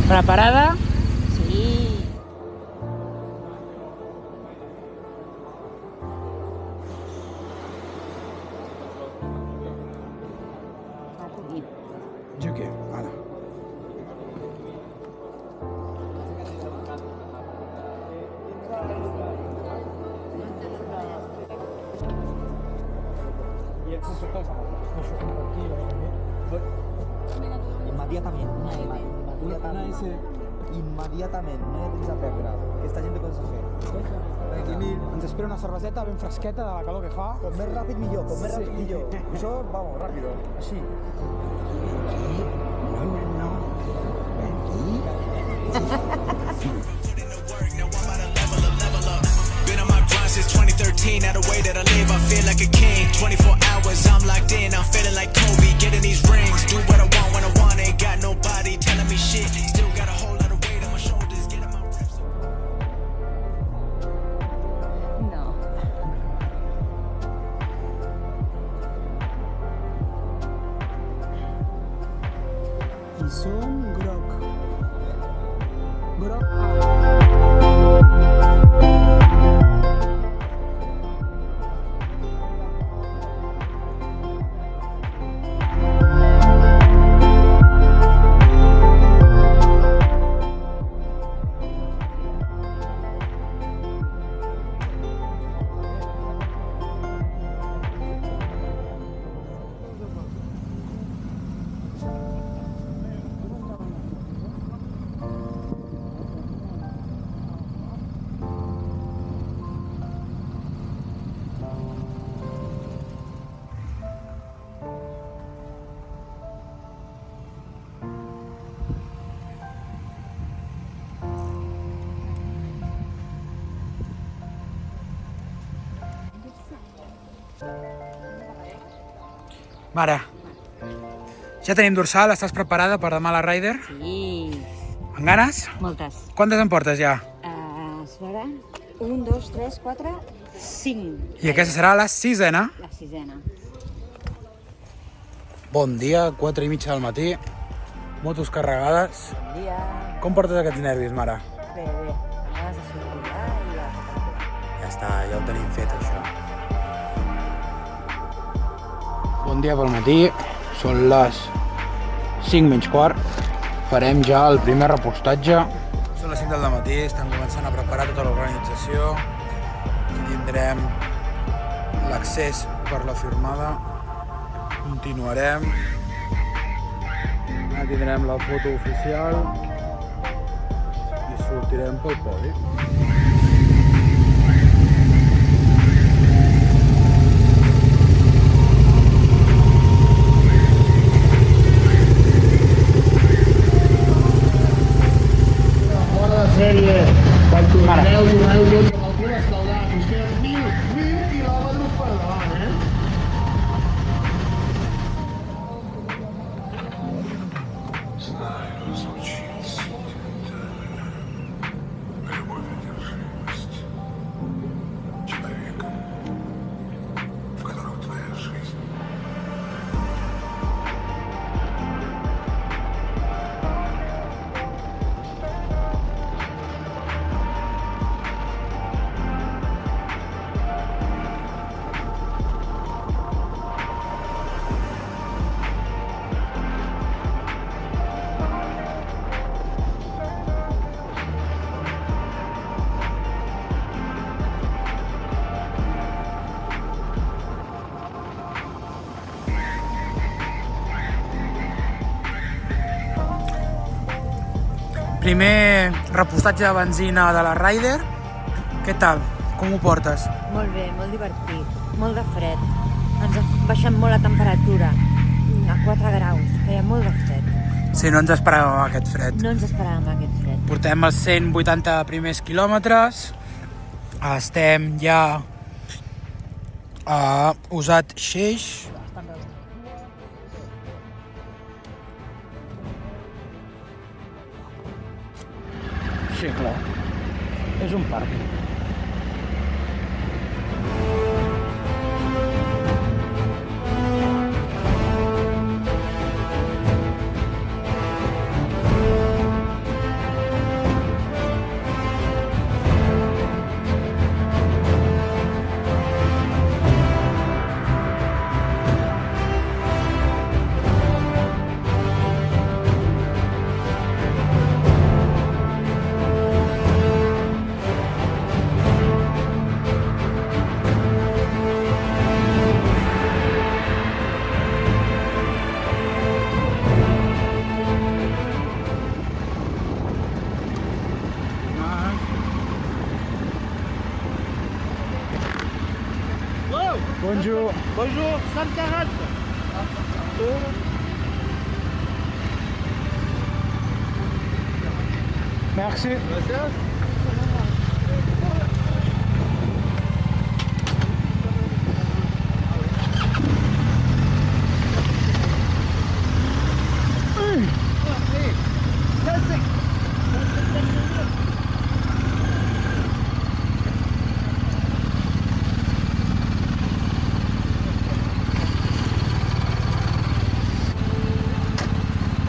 Preparada? Sí. Jo què? Ara. Immediatament, immediatament, no hi ha temps a perdre. Aquesta gent té coses a fer. Ens espera una cerveseta ben fresqueta de la calor que fa. Com més ràpid millor, com més ràpid millor. Això, vamos, ràpido, així. Been on my grind since 2013. Now the way that I live, I feel like a king. 24 hours, I'm locked in. I'm feeling like Kobe, getting these rings. Do what I want when I want. Ain't got nobody telling me shit. Still got a whole lot of weight on my shoulders. Getting my reps. No. I som groc. Groc. Mare, ja tenim dorsal, estàs preparada per demà a la Ryder? Sí. Amb ganes? Moltes. Quantes en portes ja? Espera. 1, 2, 3, 4, 5. I aquesta serà la sisena. La sisena. Bon dia, 4:30 del matí, motos carregades. Bon dia. Com portes aquests nervis, mare? Bé, bé. Acabes de sortir i ja. Ja està, ja ho tenim fet, això. Bon dia pel matí, són les 5:15. Farem ja el primer repostatge. Són les 5 del matí, estan començant a preparar tota l'organització. Aquí tindrem l'accés per la firmada. Continuarem. Ara tindrem la foto oficial i sortirem pel podi. Sèrie, quan torneu, doneu tots amb el cul escaldat. Us queden 1000 quilòmetres per davant, Primer repostatge de benzina de la Ryder. Què tal? Com ho portes? Molt bé, molt divertit. Molt de fred. Ens ha baixat molt la temperatura. A 4 graus. Feia molt de fred. Sí, no ens esperàvem aquest fred. No ens esperàvem aquest fred. Portem els 180 primers quilòmetres. Estem ja a Usat Xeix. Sí, clar. És un parc. Bonjour. Bonjour, 140. Merci. Gracias.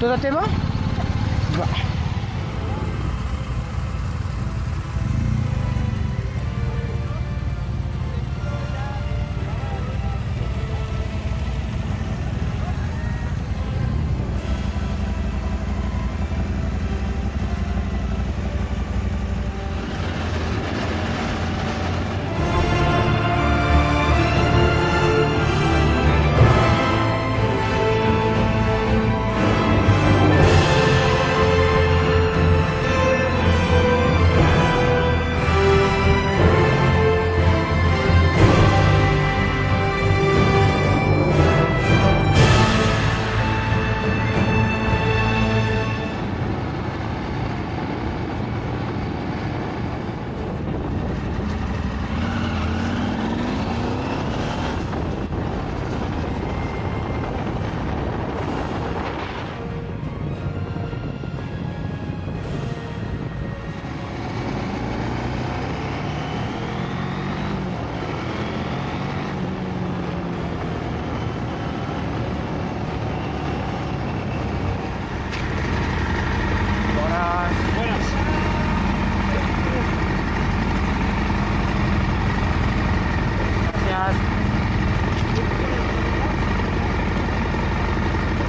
Tota teva? Va.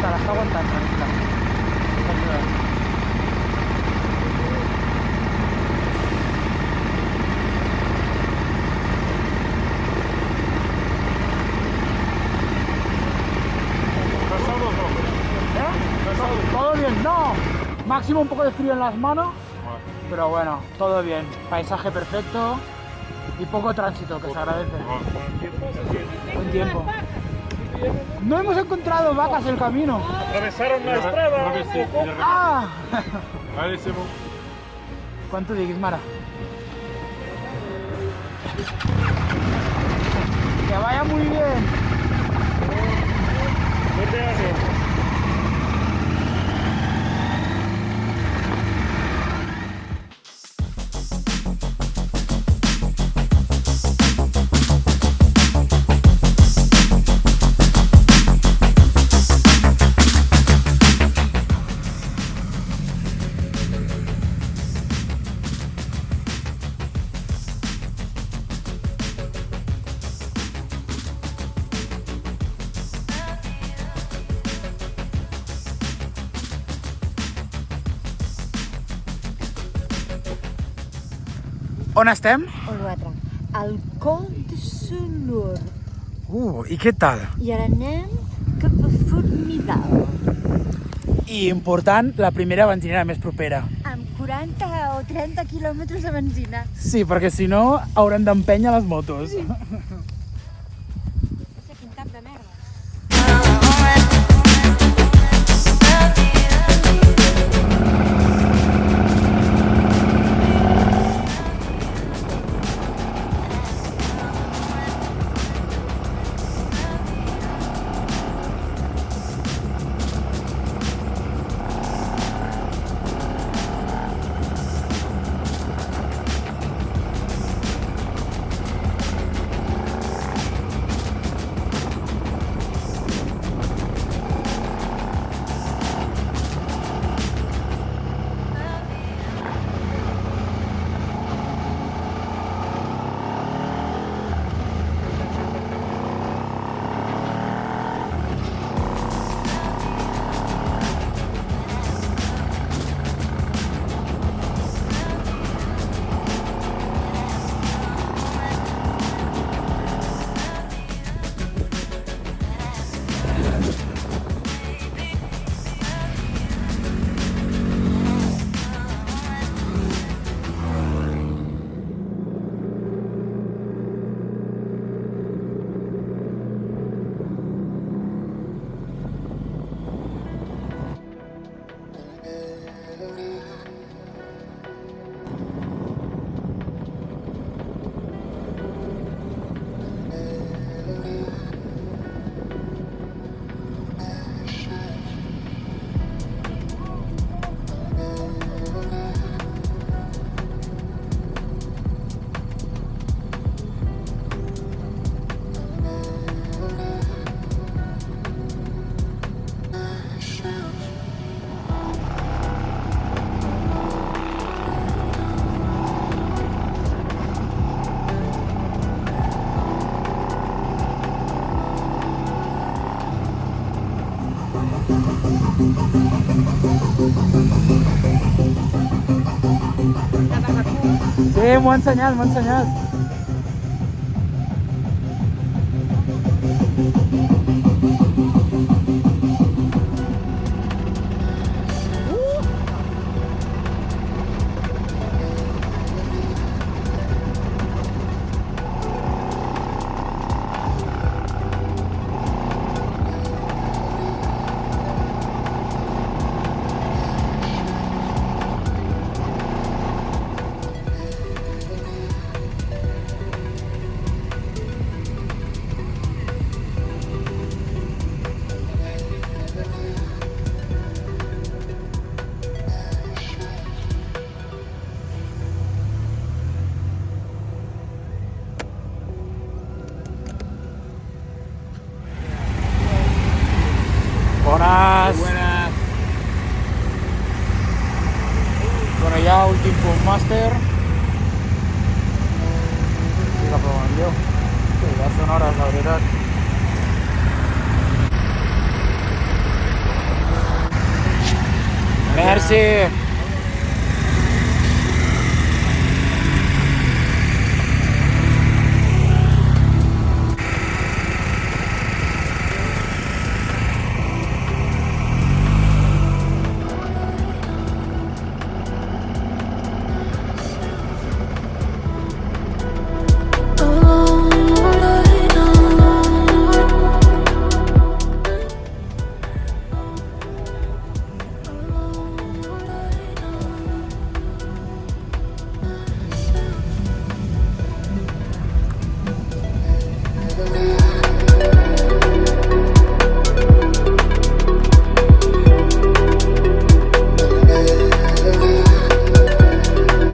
Està aguantant, tranquil·la. Todo bien, no. Máximo un poco de frío en las manos, pero bueno, todo bien. Paisaje perfecto y poco tránsito, que se agradece. Buen tiempo. No hemos encontrado vacas en el camino. Atravesaron la estrada. Ah! Allez, c'est bon. ¿Cuánto diguis, Mara? Que vaya muy bien. Vete a hacer. On estem? On l'altre? Al Col de Sonor. I què tal? I ara anem cap a Formidal. I important, la primera benzinera més propera. Amb 40 o 30 quilòmetres de benzina. Sí, perquè si no haurem d'empènyer les motos. No sé quin cap de merda. Sí, buen senyal, buen senyal. Buenas. Buenas. Bueno, ja últim punt màster. Estic aprovant jo. Sí, ja són hores, la veritat. Merci.